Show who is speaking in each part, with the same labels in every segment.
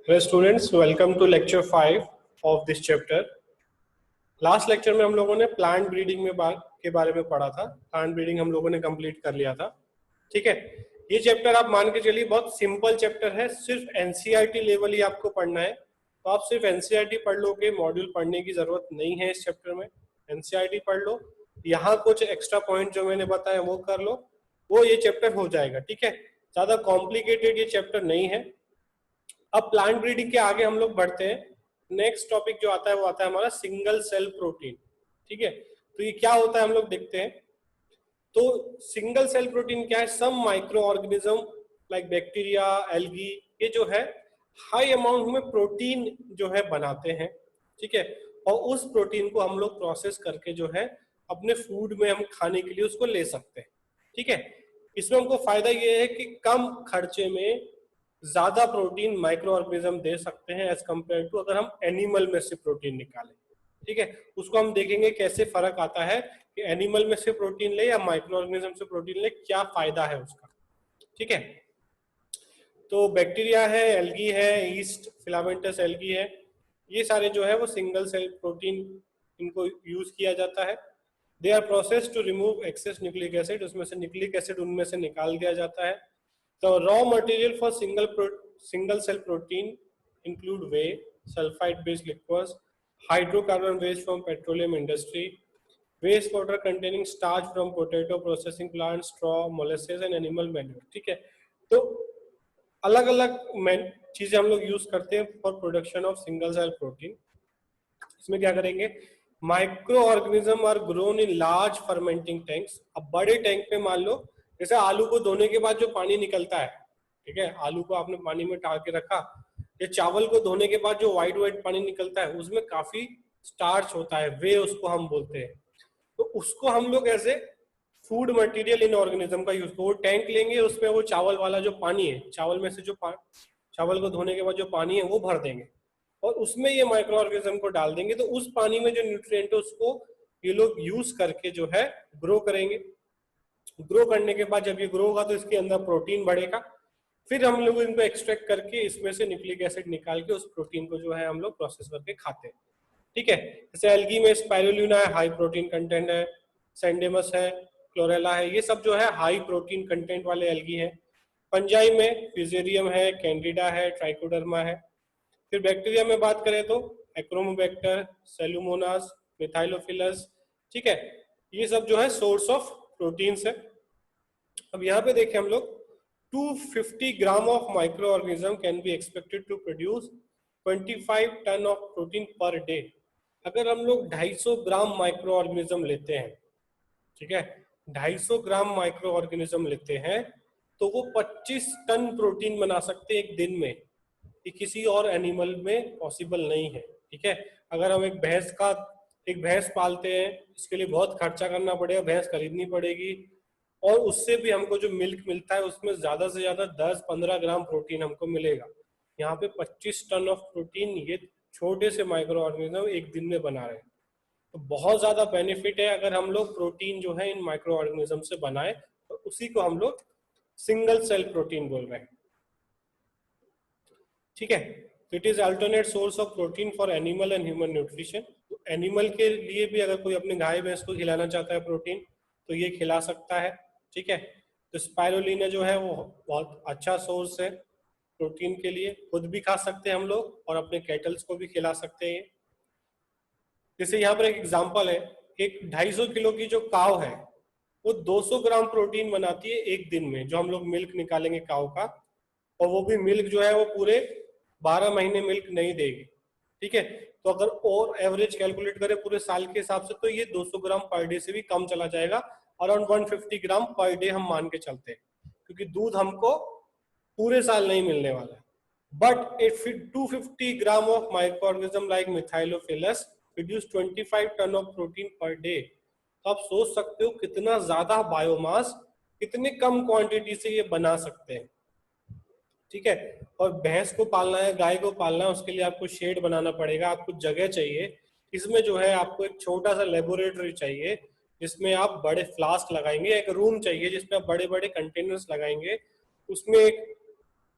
Speaker 1: Hello students, welcome to lecture 5 of this chapter. Last lecture में हम लोगों ने प्लांट ब्रीडिंग के बारे में पढ़ा था. प्लांट ब्रीडिंग हम लोगों ने कंप्लीट कर लिया था. ठीक है, ये चैप्टर आप मान के चलिए बहुत सिंपल चैप्टर है. सिर्फ एनसीईआरटी लेवल ही आपको पढ़ना है. तो आप सिर्फ एनसीईआरटी पढ़ लोगे, मॉड्यूल पढ़ने की जरूरत नहीं है इस चैप्टर में. एनसीईआरटी पढ़ लो, यहाँ कुछ एक्स्ट्रा पॉइंट जो मैंने बताया वो कर लो, वो ये चैप्टर हो जाएगा. ठीक है, ज्यादा कॉम्प्लिकेटेड ये चैप्टर नहीं है. अब प्लांट ब्रीडिंग के आगे हम लोग बढ़ते हैं. नेक्स्ट टॉपिक जो आता है वो आता है हमारा सिंगल सेल प्रोटीन. ठीक है, तो ये क्या होता है हम लोग देखते हैं. तो सिंगल सेल प्रोटीन क्या है? Some microorganism like bacteria, algae, ये जो है हाई अमाउंट में प्रोटीन जो है बनाते हैं. ठीक है, और उस प्रोटीन को हम लोग प्रोसेस करके जो है अपने फूड में हम खाने के लिए उसको ले सकते हैं. ठीक है, इसमें हमको फायदा ये है कि कम खर्चे में ज्यादा प्रोटीन माइक्रो ऑर्गेनिज्म दे सकते हैं एज कम्पेयर टू अगर हम एनिमल में से प्रोटीन निकालें. ठीक है, उसको हम देखेंगे कैसे फर्क आता है कि एनिमल में से प्रोटीन ले या माइक्रो ऑर्गेनिज्म से प्रोटीन ले, क्या फायदा है उसका. ठीक है, तो बैक्टीरिया है, एल्गी है, ईस्ट फिलामेंटस एल्गी है, ये सारे जो है वो सिंगल सेल प्रोटीन, इनको यूज किया जाता है. They are process to remove excess nucleic acid, उसमें से न्यूक्लिक एसिड उनमें से निकाल दिया जाता है. The raw material for single cell protein include whey, sulfide-based liquors, hydrocarbon waste from petroleum industry, waste water containing starch from potato processing plants, straw, molasses and animal manure. ठीक है, तो अलग अलग चीजें हम लोग यूज करते हैं for production of single cell protein. इसमें क्या करेंगे, microorganism are grown in large fermenting tanks. अब बड़े टैंक पे मान लो जैसे आलू को धोने के बाद जो पानी निकलता है, ठीक है, आलू को आपने पानी में डाल के रखा, या चावल को धोने के बाद जो व्हाइट व्हाइट पानी निकलता है उसमें काफी स्टार्च होता है, वे उसको हम बोलते हैं. तो उसको हम लोग ऐसे फूड मटेरियल इन ऑर्गेनिज्म का यूज, वो टैंक लेंगे, उसमें वो चावल वाला जो पानी है, चावल में से जो चावल को धोने के बाद जो पानी है वो भर देंगे और उसमें ये माइक्रो ऑर्गेनिज्म को डाल देंगे. तो उस पानी में जो न्यूट्रिएंट है उसको ये लोग यूज करके जो है ग्रो करेंगे. ग्रो करने के बाद जब ये ग्रो होगा तो इसके अंदर प्रोटीन बढ़ेगा. फिर हम लोग इनको एक्सट्रैक्ट करके इसमें से न्यूक्लिक एसिड निकाल के उस प्रोटीन को जो है हम लोग प्रोसेस करके खाते हैं. ठीक है, जैसे एल्गी में स्पाइरुलिना है, हाई प्रोटीन कंटेंट है, सैंडेमस है, क्लोरेला है, ये सब जो है हाई प्रोटीन कंटेंट वाले एल्गी है. पंजाई में फिजेरियम है, कैंडिडा है, ट्राइकोडर्मा है. फिर बैक्टीरिया में बात करें तो एक्रोमोबैक्टर, सेलुमोनास, मिथाइलोफिलस. ठीक है, ये सब जो है सोर्स ऑफ प्रोटीन्स है. अब यहाँ पे देखें हम लोग 250 gram of microorganism can be expected to produce 25 ton of protein per day. अगर हम लोग 250 ग्राम माइक्रो ऑर्गेनिज्म लेते हैं, ठीक है, 250 ग्राम माइक्रो ऑर्गेनिज्म लेते हैं तो वो 25 टन प्रोटीन बना सकते हैं एक दिन में. ये किसी और एनिमल में पॉसिबल नहीं है. ठीक है, अगर हम एक भैंस पालते हैं, इसके लिए बहुत खर्चा करना पड़ेगा, भैंस खरीदनी पड़ेगी, और उससे भी हमको जो मिल्क मिलता है उसमें ज्यादा से ज्यादा 10-15 ग्राम प्रोटीन हमको मिलेगा. यहाँ पे 25 टन ऑफ प्रोटीन ये छोटे से माइक्रो ऑर्गेनिज्म एक दिन में बना रहे हैं. तो बहुत ज्यादा बेनिफिट है अगर हम लोग प्रोटीन जो है इन माइक्रो ऑर्गेनिज्म से बनाए, तो उसी को हम लोग सिंगल सेल प्रोटीन बोल रहे हैं. ठीक है, तो it is alternate source of protein for animal and human nutrition. तो एनिमल के लिए भी अगर कोई अपने गाय भैंस को खिलाना चाहता है प्रोटीन तो ये खिला सकता है. ठीक है, तो स्पाइरुलिना जो है वो बहुत अच्छा सोर्स है प्रोटीन के लिए. खुद भी खा सकते हैं हम लोग और अपने कैटल्स को भी खिला सकते हैं. जैसे यहाँ पर एक एग्जांपल है, एक 250 किलो की जो काव है वो 200 ग्राम प्रोटीन बनाती है एक दिन में, जो हम लोग मिल्क निकालेंगे काव का, और वो भी मिल्क जो है वो पूरे 12 महीने मिल्क नहीं देगी. ठीक है, तो अगर और एवरेज कैलकुलेट करें पूरे साल के हिसाब से तो ये 200 ग्राम पर डे से भी कम चला जाएगा, अराउंड 150 ग्राम पर डे हम मान के चलते हैं, क्योंकि दूध हमको पूरे साल नहीं मिलने वाला है. But if 250 gram of microorganism like Methylophilus produce 25 ton of protein per day. तो आप सोच सकते हो कितना ज्यादा बायोमास कितने कम क्वांटिटी से ये बना सकते हैं. ठीक है, और भैंस को पालना है, गाय को पालना है, उसके लिए आपको शेड बनाना पड़ेगा, आपको जगह चाहिए. इसमें जो है आपको एक छोटा सा लेबोरेटरी चाहिए जिसमें आप बड़े फ्लास्क लगाएंगे, एक रूम चाहिए जिसमें आप बड़े बड़े कंटेनर्स लगाएंगे, उसमें एक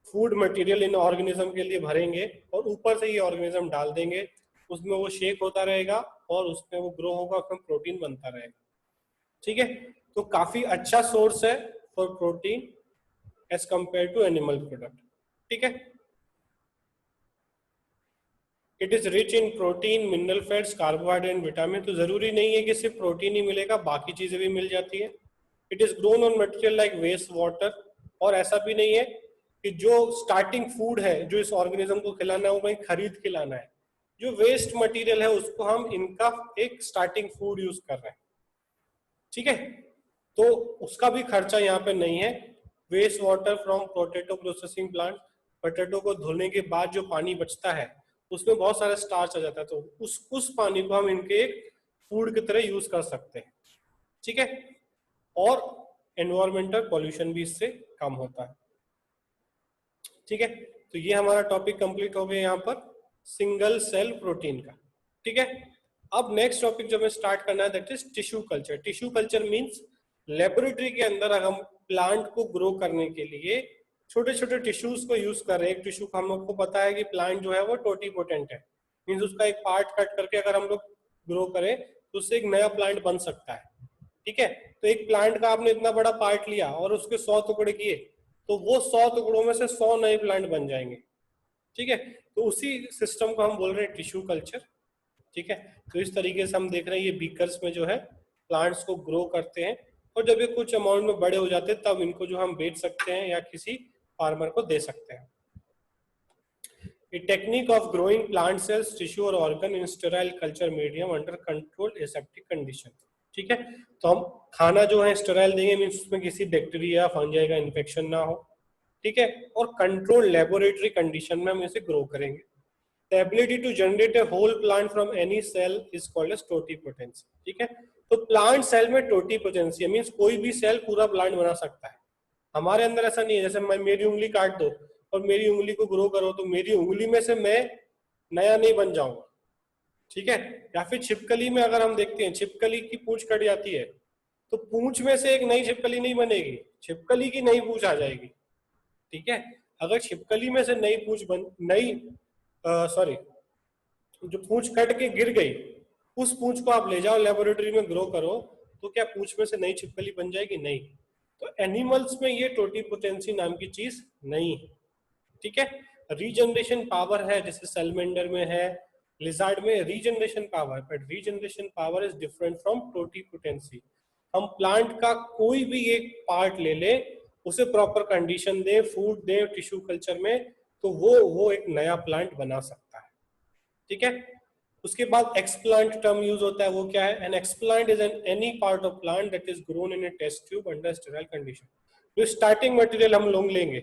Speaker 1: फूड मटेरियल इन ऑर्गेनिज्म के लिए भरेंगे और ऊपर से ये ऑर्गेनिज्म डाल देंगे, उसमें वो शेक होता रहेगा और उसमें वो ग्रो होगा, उसमें प्रोटीन बनता रहेगा। ठीक है, तो काफी अच्छा सोर्स है for protein as compare to animal product. ठीक है, it is rich in protein, mineral fats, carbohydrate and vitamin. तो जरूरी नहीं है कि सिर्फ प्रोटीन ही मिलेगा, बाकी चीजें भी मिल जाती है। It is grown on material like waste water, और ऐसा भी नहीं है कि जो स्टार्टिंग फूड है जो इस ऑर्गेनिज्म को खिलाना है वो कहीं खरीद के लाना है। जो वेस्ट मटेरियल है उसको हम इनका एक स्टार्टिंग फूड यूज कर रहे हैं। ठीक है, तो उसका भी खर्चा यहाँ पे नहीं है। Waste water from potato processing plant, potato को धोने के बाद जो पानी बचता है उसमें बहुत सारा स्टार्च आ जाता है, तो उस पानी को हम इनके एक फूड की तरह यूज कर सकते हैं। ठीक है, और एनवायरमेंटल पॉल्यूशन भी इससे कम होता है। ठीक है, तो ये हमारा टॉपिक कंप्लीट हो गया यहाँ पर सिंगल सेल प्रोटीन का। ठीक है, अब नेक्स्ट टॉपिक जो हमें स्टार्ट करना है that is tissue culture. Tissue culture means laboratory के अंदर अगर हम प्लांट को ग्रो करने के लिए छोटे छोटे टिश्यूज को यूज कर रहे हैं। एक टिश्यू को हम लोग को पता है कि प्लांट जो है वो टोटीपोटेंट है, मीन्स उसका एक पार्ट कट करके अगर हम लोग ग्रो करें तो उससे एक नया प्लांट बन सकता है। ठीक है, तो एक प्लांट का आपने इतना बड़ा पार्ट लिया और उसके 100 टुकड़े किए तो वो 100 टुकड़ों में से 100 नए प्लांट बन जाएंगे। ठीक है, तो उसी सिस्टम को हम बोल रहे हैं टिश्यू कल्चर। ठीक है, तो इस तरीके से हम देख रहे हैं ये बीकर्स में जो है प्लांट्स को ग्रो करते हैं, और जब ये कुछ अमाउंट में बड़े हो जाते हैं तब इनको जो हम बेच सकते हैं या किसी फार्मर को दे सकते हैं। A technique of growing plant cells, tissue और organ in sterile culture medium under controlled aseptic condition। ठीक है, तो हम खाना जो है स्टेराइल देंगे, मीन्स उसमें किसी बैक्टीरिया फंजाई का इन्फेक्शन ना हो। ठीक है, और कंट्रोल लेबोरेटरी कंडीशन में हम इसे ग्रो करेंगे। The ability to generate a whole plant from any cell is called as totipotency। ठीक है, तो प्लांट सेल में टोटीपोटेंसी मीन्स कोई भी सेल पूरा प्लांट बना सकता है। हमारे अंदर ऐसा नहीं है, जैसे मैं मेरी उंगली काट दो और मेरी उंगली को ग्रो करो तो मेरी उंगली में से मैं नया नहीं बन जाऊंगा। ठीक है, या फिर छिपकली में अगर हम देखते हैं छिपकली की पूंछ कट जाती है तो पूंछ में से एक नई छिपकली नहीं बनेगी, छिपकली की नई पूंछ आ जाएगी। ठीक है, अगर छिपकली में से नई पूंछ बन नई सॉरी जो पूंछ कट के गिर गई उस पूंछ को आप ले जाओ लेबोरेटरी में ग्रो करो तो क्या पूंछ में से नई छिपकली बन जाएगी? नहीं। तो एनिमल्स में ये टोटीपोटेंसी नाम की चीज नहीं है। ठीक है, रीजनरेशन पावर है जैसे सैलमेंडर में है, लिजार्ड में regeneration power, but regeneration power is different from totipotency. हम प्लांट का कोई भी एक पार्ट ले ले, उसे प्रॉपर कंडीशन दे, फूड दे टिश्यू कल्चर में, तो वो एक नया प्लांट बना सकता है। ठीक है, उसके बाद एक्सप्लांट टर्म यूज होता है, वो क्या है? An explant is an any part of plant that is grown in a test tube under sterile condition. जो स्टार्टिंग मटेरियल हम लोग लेंगे,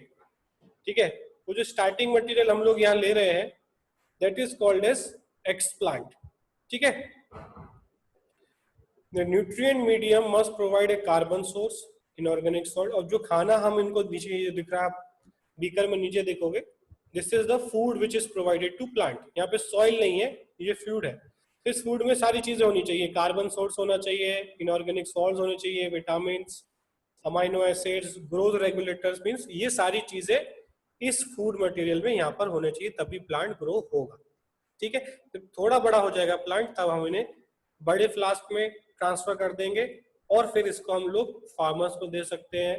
Speaker 1: ठीक है, वो जो स्टार्टिंग मटेरियल हम लोग यहाँ ले रहे हैं that is called as explant. ठीक है, the nutrient medium must provide a carbon source inorganic salt. और जो खाना हम इनको नीचे दिख रहा है, बीकर में नीचे देखोगे, this is the food which is provided to plant. यहाँ पे सॉइल नहीं है, ये फूड है। इस फूड में सारी चीजें होनी चाहिए, कार्बन सोर्स होना चाहिए, इनऑर्गेनिक सॉल्ट होने चाहिए, vitamin, amino acids, growth regulators, means ये सारी चीजें इस फूड मटेरियल में यहाँ पर होने चाहिए, तभी प्लांट ग्रो होगा। ठीक है, तो थोड़ा बड़ा हो जाएगा प्लांट तब हम इन्हें बड़े फ्लास्क में ट्रांसफर कर देंगे और फिर इसको हम लोग फार्मर्स को दे सकते हैं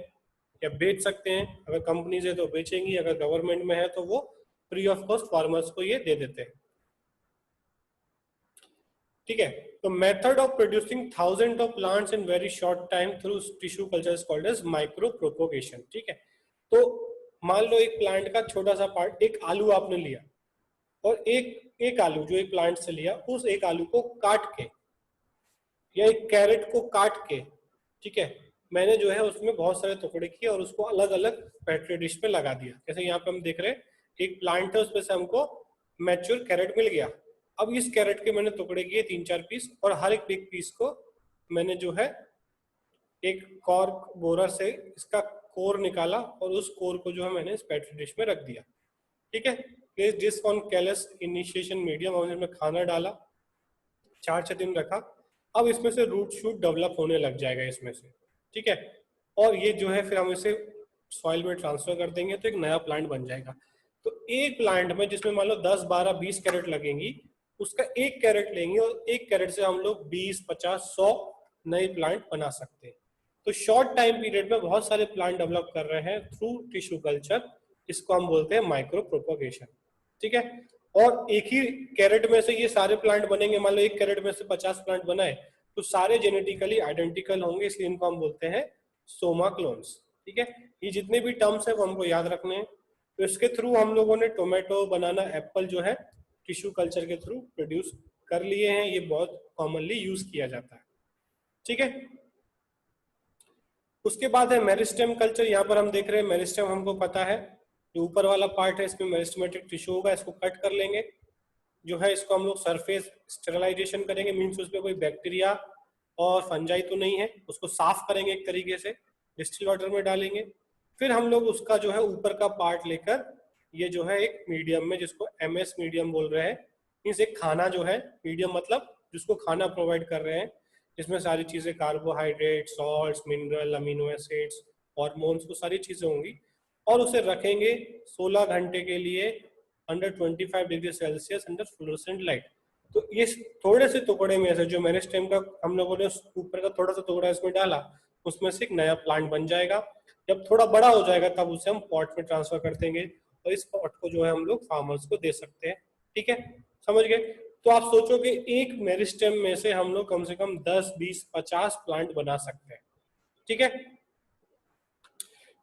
Speaker 1: या बेच सकते हैं। अगर कंपनीज है तो बेचेंगी, अगर गवर्नमेंट में है तो वो फ्री ऑफ कॉस्ट फार्मर्स को ये दे देते हैं। ठीक है, तो method of producing thousand of plants in very short time through tissue culture is called as micropropagation. ठीक है, तो मान लो एक प्लांट का छोटा सा पार्ट, एक आलू आपने लिया और एक आलू जो एक प्लांट से लिया, उस एक आलू को काट के या एक कैरेट को काट के, ठीक है, मैंने जो है उसमें बहुत सारे टुकड़े किए और उसको अलग अलग पेट्री डिश पे लगा दिया। जैसे यहाँ पे हम देख रहे हैं एक प्लांट है, उसमें से हमको मैच्योर कैरेट मिल गया। अब इस कैरेट के मैंने टुकड़े किए 3-4 पीस, और हर एक पीस को मैंने जो है एक कॉर्क बोरर से इसका कोर निकाला और उस कोर को जो है मैंने इस पेट्री डिश में रख दिया। ठीक है, place dish on callus initiation medium, और इसमें खाना डाला, 4-6 दिन रखा। अब इसमें से रूट शूट डेवलप होने लग जाएगा इसमें से। ठीक है, और ये जो है फिर हम इसे सॉइल में ट्रांसफर कर देंगे तो एक नया प्लांट बन जाएगा। तो एक प्लांट में जिसमें मान लो 10, 12, 20 कैरेट लगेंगी, उसका एक कैरेट लेंगे और एक कैरेट से हम लोग 20, 50, 100 नए प्लांट बना सकते हैं। तो शॉर्ट टाइम पीरियड में बहुत सारे प्लांट डेवलप कर रहे हैं थ्रू टिश्यू कल्चर। इसको हम बोलते हैं माइक्रो प्रोपोगेशन। ठीक है, और एक ही कैरेट में से ये सारे प्लांट बनेंगे। मान लो एक कैरेट में से 50 प्लांट बनाए तो सारे जेनेटिकली आइडेंटिकल होंगे, इसलिए इनको हम बोलते हैं सोमा क्लोन्स। ठीक है, ये जितने भी टर्म्स है वो हमको याद रखने हैं। तो इसके थ्रू हम लोगों ने टोमेटो, बनाना, एप्पल जो है टिश्यू कल्चर के थ्रू प्रोड्यूस कर लिए हैं। ये बहुत कॉमनली यूज किया जाता है। ठीक है, उसके बाद है मेरिस्टेम कल्चर। यहाँ पर हम देख रहे हैं मेरिस्टेम, हमको पता है जो ऊपर वाला पार्ट है इसमें मेरिस्टेमेटिक टिश्यू होगा, इसको कट कर लेंगे। जो है इसको हम लोग सरफेस स्टेरिलाइजेशन करेंगे, मीन्स उसमें कोई बैक्टीरिया और फंजाई तो नहीं है, उसको साफ करेंगे एक तरीके से, डिस्टिल वाटर में डालेंगे। फिर हम लोग उसका जो है ऊपर का पार्ट लेकर ये जो है एक मीडियम में, जिसको MS मीडियम बोल रहे हैं, मीन्स एक खाना जो है, मीडियम मतलब जिसको खाना प्रोवाइड कर रहे हैं, जिसमें सारी चीजें carbohydrate, salts, mineral, amino acids, hormones, वो सारी चीजें होंगी। और उसे रखेंगे 16 घंटे के लिए under 25 degree Celsius under fluorescent light. तो ये थोड़े से टुकड़े में से जो मेरिस्टेम का हम लोगों ने ऊपर का थोड़ा सा टुकड़ा इसमें डाला, उसमें से एक नया प्लांट बन जाएगा। जब थोड़ा बड़ा हो जाएगा तब उसे हम पॉट में ट्रांसफर कर देंगे और इस पॉट को जो है हम लोग फार्मर्स को दे सकते हैं। ठीक है, समझ गए? तो आप सोचो कि एक मेरिस्टेम में से हम लोग कम से कम 10, 20, 50 प्लांट बना सकते हैं। ठीक है,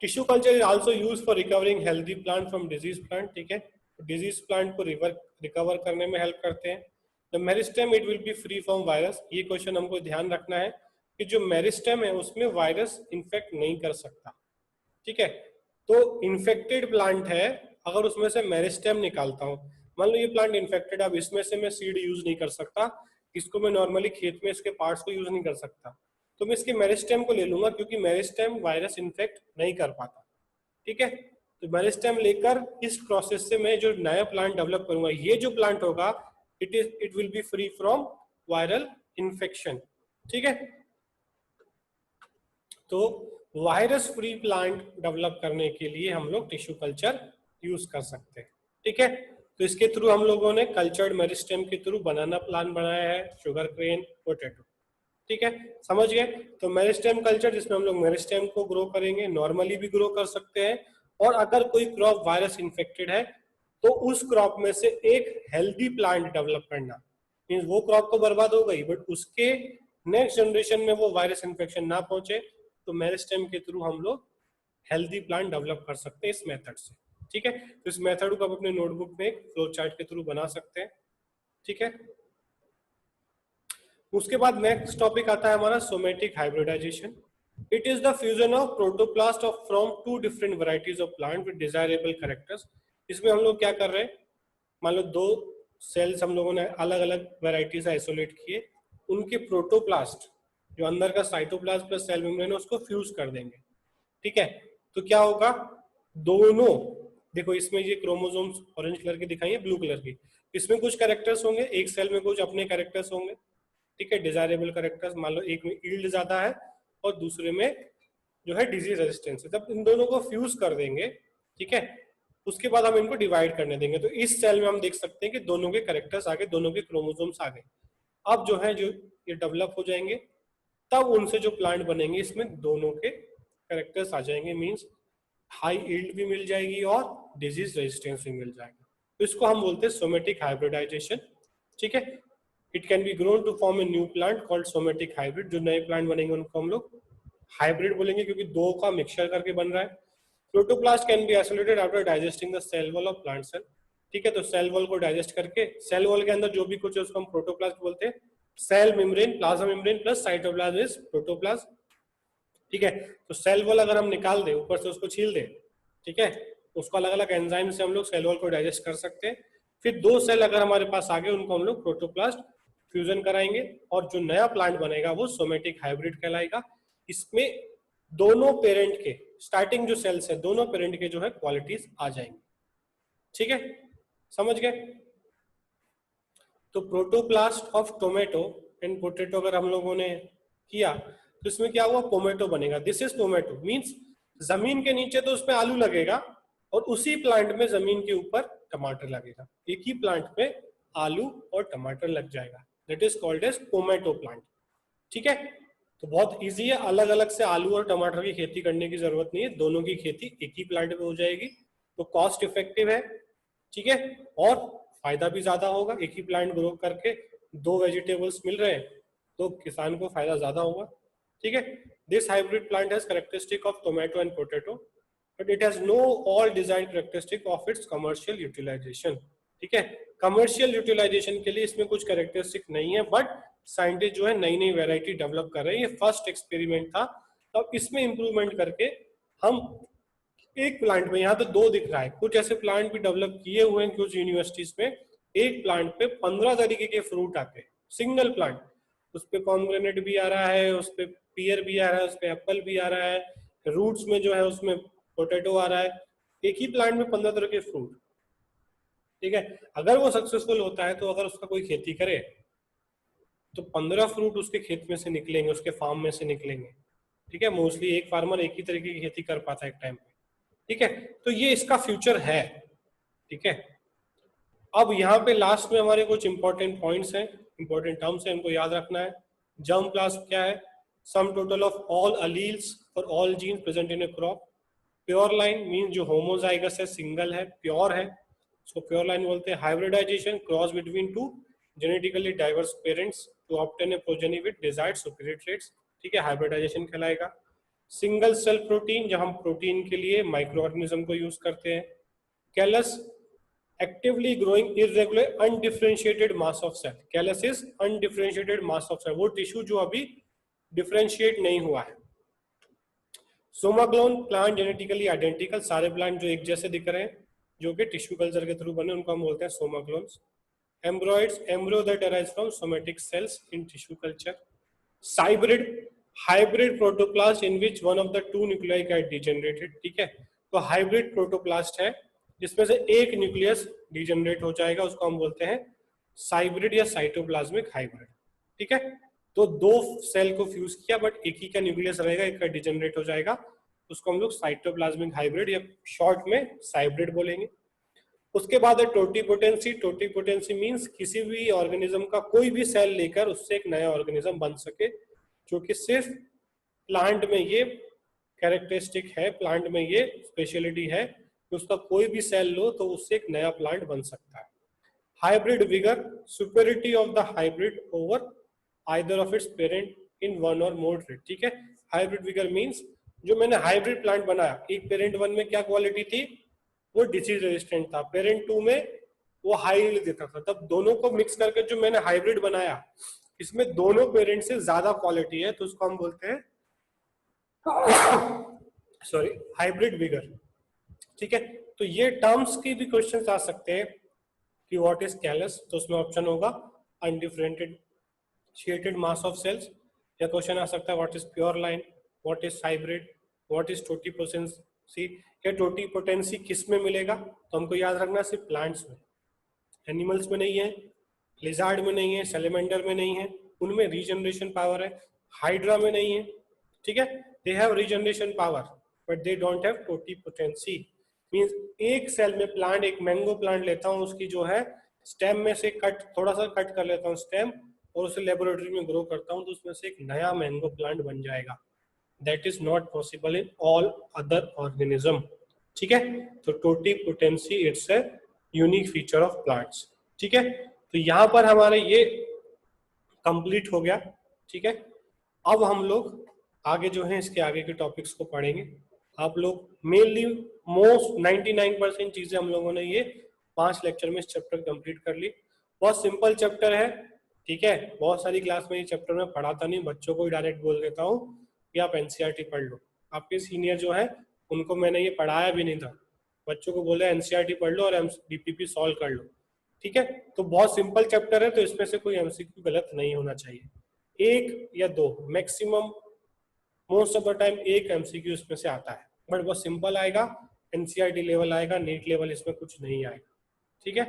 Speaker 1: tissue culture is also used for recovering healthy plant from disease plant. ठीक है, डिजीज प्लांट को रिकवर करने में हेल्प करते हैं। The meristem it will be free from virus. ये क्वेश्चन हमको ध्यान रखना है कि जो मेरिस्टेम है उसमें वायरस इन्फेक्ट नहीं कर सकता। ठीक है, तो इन्फेक्टेड प्लांट है, अगर उसमें से मेरिस्टेम निकालता हूं, मान लो ये प्लांट इन्फेक्टेड, अब इसमें से मैं सीड यूज नहीं कर सकता, इसको मैं नॉर्मली खेत में इसके पार्ट्स को यूज नहीं कर सकता, तो मैं इसके मेरिस्टेम को ले लूंगा क्योंकि मेरिस्टेम वायरस इन्फेक्ट नहीं कर पाता। ठीक है, तो मेरिस्टेम लेकर इस प्रोसेस से मैं जो नया प्लांट डेवलप करूंगा, ये जो प्लांट होगा it will be free from viral infection. ठीक है, तो वायरस फ्री प्लांट डेवलप करने के लिए हम लोग टिश्यू कल्चर यूज कर सकते हैं। ठीक है, तो इसके थ्रू हम लोगों ने कल्चर्ड मेरिस्टेम के थ्रू बनाना प्लांट बनाया है, शुगर केन, पोटैटो। ठीक है, समझ गए? तो मेरिस्टेम कल्चर जिसमें हम लोग मेरिस्टेम को ग्रो करेंगे, नॉर्मली भी ग्रो कर सकते हैं, और अगर कोई क्रॉप वायरस इन्फेक्टेड है तो उस क्रॉप में से एक हेल्दी प्लांट डेवलप करना, मीन्स वो क्रॉप तो बर्बाद हो गई बट उसके नेक्स्ट जनरेशन में वो वायरस इन्फेक्शन ना पहुंचे, तो मेरिस्टेम के थ्रू हम लोग हेल्दी प्लांट डेवलप कर सकते हैं इस मेथड से। ठीक है, तो इस मेथड को आप अपने नोटबुक में एक फ्लो चार्ट के थ्रू बना सकते हैं। ठीक है, उसके बाद नेक्स्ट टॉपिक आता है हमारा somatic hybridisation. It is the fusion of protoplast of from two different varieties of plant with desirable characters. इसमें हम लोग क्या कर रहे हैं, मान लो दो सेल्स हम लोगों ने अलग अलग वैरायटी से आइसोलेट किए, उनके प्रोटोप्लास्ट जो अंदर का साइटोप्लाज्म प्लस सेल मेम्ब्रेन है उसको फ्यूज कर देंगे। ठीक है, तो क्या होगा, दोनों, देखो इसमें ये क्रोमोसोम्स ऑरेंज कलर की दिखाई है, ब्लू कलर की, इसमें कुछ कैरेक्टर्स होंगे, एक सेल में कुछ अपने कैरेक्टर्स होंगे। ठीक है, डिजायरेबल कैरेक्टर्स, मान लो एक में ईल्ड ज्यादा है और दूसरे में जो है डिजीज रेजिस्टेंस है, तब इन दोनों को फ्यूज कर देंगे। ठीक है, उसके बाद हम इनको डिवाइड करने देंगे, तो इस सेल में हम देख सकते हैं कि दोनों के कैरेक्टर्स आ गए, दोनों के क्रोमोसोम्स आ गए। अब जो है जो ये डेवलप हो जाएंगे, तब उनसे जो प्लांट बनेंगे इसमें दोनों के कैरेक्टर्स आ जाएंगे, मींस हाई यील्ड भी मिल जाएगी और डिजीज रेजिस्टेंस भी मिल जाएगा। तो इसको हम बोलते हैं सोमेटिक हाइब्रिडाइजेशन। ठीक है, it can be grown to form a new plant called somatic hybrid. जो नए प्लांट बनेंगे उनको हम लोग हाइब्रिड बोलेंगे क्योंकि दो का मिक्सचर करके बन रहा है। Protoplast can be isolated after digesting the cell wall of plant cell. ठीक है, तो सेल वॉल को डाइजेस्ट करके सेल वॉल के अंदर जो भी कुछ है उसको हम प्रोटोप्लास्ट बोलते हैं। Cell membrane, plasma membrane plus cytoplasm is protoplasm. ठीक है, तो सेल वॉल अगर हम निकाल दें, ऊपर से उसको छील दें, ठीक है, उसको अलग अलग एंजाइम से हम लोग सेल वॉल को डाइजेस्ट कर सकते हैं। फिर दो सेल अगर हमारे पास आ गए, उनको हम लोग प्रोटोप्लास्ट फ्यूजन कराएंगे और जो नया प्लांट बनेगा वो सोमेटिक हाइब्रिड कहलाएगा। इसमें दोनों पेरेंट के, स्टार्टिंग जो सेल्स है दोनों पेरेंट के जो है क्वालिटीज आ जाएंगे। ठीक है, समझ गए? तो protoplast of tomato and potato अगर हम लोगों ने किया तो इसमें क्या हुआ, पोमेटो बनेगा। दिस इज टोमेटो, मींस जमीन के नीचे तो उसमें आलू लगेगा और उसी प्लांट में जमीन के ऊपर टमाटर लगेगा, एक ही प्लांट में आलू और टमाटर लग जाएगा, that is called as tomato plant. ठीक है, तो बहुत इजी है, अलग अलग से आलू और टमाटर की खेती करने की जरूरत नहीं है, दोनों की खेती एक ही प्लांट में हो जाएगी, तो कॉस्ट इफेक्टिव है। ठीक है, और फायदा भी ज्यादा होगा, एक ही प्लांट ग्रो करके दो वेजिटेबल्स मिल रहे हैं तो किसान को फायदा ज्यादा होगा। ठीक है, this hybrid plant has characteristic of tomato and potato but it has no all design characteristic of its commercial utilisation. ठीक है, कमर्शियल यूटिलाइजेशन के लिए इसमें कुछ कैरेक्टरिस्टिक नहीं है, बट साइंटिस्ट जो है नई नई वेराइटी डेवलप कर रहे हैं, ये फर्स्ट एक्सपेरिमेंट था, तो अब इसमें इंप्रूवमेंट करके हम एक प्लांट में, यहाँ तो दो दिख रहा है, कुछ ऐसे प्लांट भी डेवलप किए हुए हैं कुछ यूनिवर्सिटीज में, एक प्लांट पे 15 तरीके के फ्रूट आते हैं, सिंगल प्लांट, उस पे पॉमग्रेनेट भी आ रहा है, उस पे पियर भी आ रहा है, उस पे एप्पल भी आ रहा है, रूट्स में जो है उसमें पोटैटो आ रहा है, एक ही प्लांट में 15 तरह के फ्रूट। ठीक है, अगर वो सक्सेसफुल होता है तो अगर उसका कोई खेती करे तो 15 फ्रूट उसके खेत में से निकलेंगे, उसके फार्म में से निकलेंगे। ठीक है, मोस्टली एक फार्मर एक ही तरीके की खेती कर पाता है एक टाइम पे। ठीक है, तो ये इसका फ्यूचर है। ठीक है, अब यहाँ पे लास्ट में हमारे कुछ इंपॉर्टेंट पॉइंट्स हैं, इंपॉर्टेंट टर्म्स हैं, इनको याद रखना है। जर्म प्लाज्म क्या है? Sum total of all alleles for all genes present in a crop. Pure line mean जो होमोजाइगस है, सिंगल है, प्योर है, उसको प्योर लाइन बोलते हैं। Hybridisation, cross between two genetically diverse parents to obtain a progeny with desired superior traits. ठीक है, hybridisation कहलाएगा। सिंगल सेल प्रोटीन, जहां हम प्रोटीन के लिए माइक्रो ऑर्गेनिज्म को यूज करते हैं। Callus, actively growing irregular undifferentiated mass of cell. Callus is undifferentiated mass of cell, वो टिश्यू जो अभी डिफरेंशिएट नहीं हुआ है। सोमाक्लोन, प्लांट जेनेटिकली आइडेंटिकल, सारे प्लांट जो एक जैसे दिख रहे हैं जो कि टिश्यू कल्चर के थ्रू बने उनको हम बोलते हैं somaclones. Embryoids, embryo that arise from somatic cells in tissue culture. Cybrid, hybrid protoplast in which one of the two nuclei get degenerated. ठीक है, तो हाइब्रिड प्रोटोप्लास्ट है जिसमें से एक न्यूक्लियस डिजेनरेट हो जाएगा, उसको हम बोलते हैं साइब्रिड या साइटोप्लाज्मिक हाइब्रिड। ठीक है, तो दो सेल को फ्यूज किया बट एक ही का न्यूक्लियस रहेगा, एक का डिजेनरेट हो जाएगा, उसको हम लोग साइटोप्लाज्मिक हाइब्रिड या शॉर्ट में साइब्रिड बोलेंगे। उसके बाद है टोटीपोटेंसी। टोटीपोटेंसी मींस किसी भी ऑर्गेनिज्म का कोई भी सेल लेकर उससे एक नया ऑर्गेनिज्म बन सके, जो कि सिर्फ प्लांट में ये कैरेक्टरिस्टिक है, प्लांट में ये स्पेशलिटी है कि उसका कोई भी सेल लो तो उससे एक नया प्लांट बन सकता है। Hybrid vigour, superiority of the hybrid over either of its parent in one और मोर ट्रेट। ठीक है, हाइब्रिड विगर मींस जो मैंने हाइब्रिड प्लांट बनाया, एक पेरेंट वन में क्या क्वालिटी थी, वो डिसीज रेजिस्टेंट था, पेरेंट टू में वो हाई यील्ड देता था, तब दोनों को मिक्स करके जो मैंने हाइब्रिड बनाया इसमें दोनों पेरेंट से ज्यादा क्वालिटी है, तो उसको हम बोलते हैं सॉरी हाइब्रिड विगर। ठीक है, तो ये टर्म्स की भी क्वेश्चंस आ सकते हैं कि व्हाट इज कैलस, तो उसमें ऑप्शन होगा अनडिफरेंशिएटेड मास ऑफ सेल्स, या क्वेश्चन आ सकता है what is pure line, what is hybrid, what is totipotency. क्या टोटीपोटेंसी किस में मिलेगा, तो हमको याद रखना सिर्फ प्लांट्स में, एनिमल्स में नहीं है, लिजार्ड में नहीं है, सेलेमेंडर में नहीं है, उनमें रीजनरेशन पावर है। हाइड्रा में नहीं है। ठीक है, they have regeneration power but they don't have totipotency. Means एक सेल में प्लांट, एक मैंगो प्लांट लेता हूँ, उसकी जो है स्टेम में से कट, थोड़ा सा कट कर लेता हूँ स्टेम और उसे लेबोरेटरी में ग्रो करता हूँ, तो उसमें से एक नया मैंगो प्लांट बन जाएगा। That is not possible in all other organism. ठीक है, तो totipotency it's a unique feature of plants. ठीक है, तो यहां पर हमारे ये कंप्लीट हो गया। ठीक है, अब हम लोग आगे जो है इसके आगे के टॉपिक्स को पढ़ेंगे। आप लोग मेनली मोस्ट 99% चीजें हम लोगों ने ये 5 लेक्चर में इस चैप्टर कंप्लीट कर ली। बहुत सिंपल चैप्टर है। ठीक है, बहुत सारी क्लास में ये चैप्टर में पढ़ाता नहीं, बच्चों को ही डायरेक्ट बोल देता हूँ कि आप एनसीईआरटी पढ़ लो। आपके सीनियर जो है उनको मैंने ये पढ़ाया भी नहीं था, बच्चों को बोला एनसीईआरटी पढ़ लो और बीपीपी सॉल्व कर लो। ठीक है, तो बहुत सिंपल चैप्टर है, तो इसमें से कोई एमसीक्यू गलत नहीं होना चाहिए, एक या दो maximum, most of the time एक एमसीक्यू इसमें से आता है, बट बहुत सिंपल आएगा, एनसीईआरटी लेवल आएगा, नीट लेवल इसमें कुछ नहीं आएगा। ठीक है,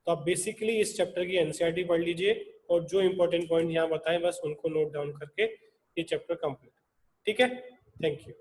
Speaker 1: तो आप बेसिकली इस चैप्टर की एनसीईआरटी पढ़ लीजिए और जो इंपॉर्टेंट पॉइंट यहाँ बताएं बस उनको नोट डाउन करके ये चैप्टर कंप्लीट। ठीक है, थैंक यू।